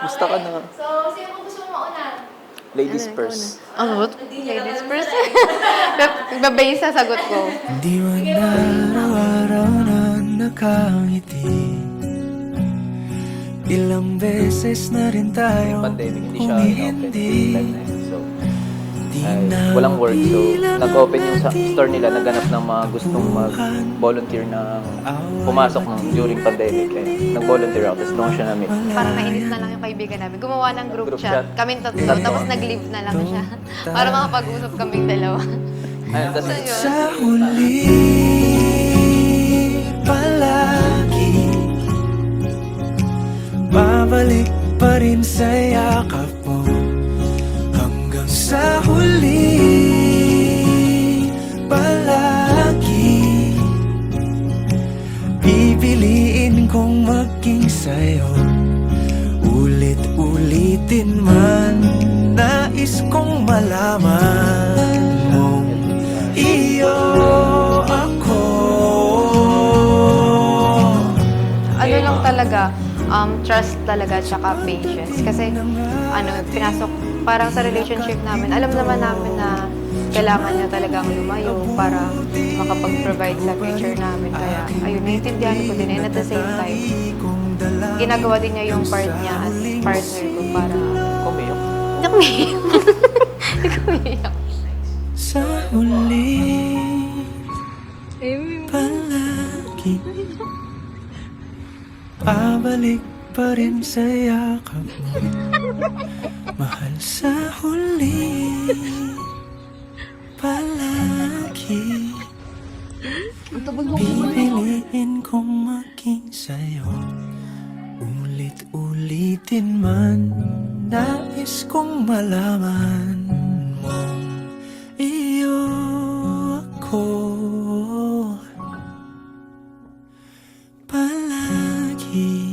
Musta ka na? So, sino po gusto mo mauna? Ladies first. Ano? Ladies first. Nagbabay sa sagot ko. Di man araw-araw na nakangiti. Ilang beses na rin tayo Pandemic, hindi siya inopen humihindi. time na yun. So, walang work. So, nag-open yung store nila, naganap ng mga gustong mag-volunteer na pumasok during pandemic. Eh, nag-volunteer ako, tapos doon siya namin. Parang nainis na lang yung kaibigan namin. Gumawa ng group Group chat. chat. Kaming tatlo. Tatlo. Tapos nag-leave na lang siya. Para makapag-usap kaming dalawa. Ayun, tapos, Ayun. Sa huli palagi babalik pa rin sa yakap mo. Hanggang sa huli palagi pipiliin kong maging sa'yo. Ulit-ulitin man nais kong malaman mong iyo ako. Ano lang talaga, trust talaga, tsaka patience. Kasi, pinasok, parang sa relationship namin, alam naman namin na kailangan niya talagang lumayo para makapag-provide sa future namin. Kaya, ayun, naiintindihan ko din. And at the same time, ginagawa din niya yung part niya as partner ko para... kumiyok. Hindi ko umiiyak. Hindi ko umiiyak. Sa huli palagi babalik pa rin sa yakap mo. Mahal, sa huli palagi pipiliin kong maging sa'yo. Ulit-ulitin man nais kong malaman mong iyo ako palagi.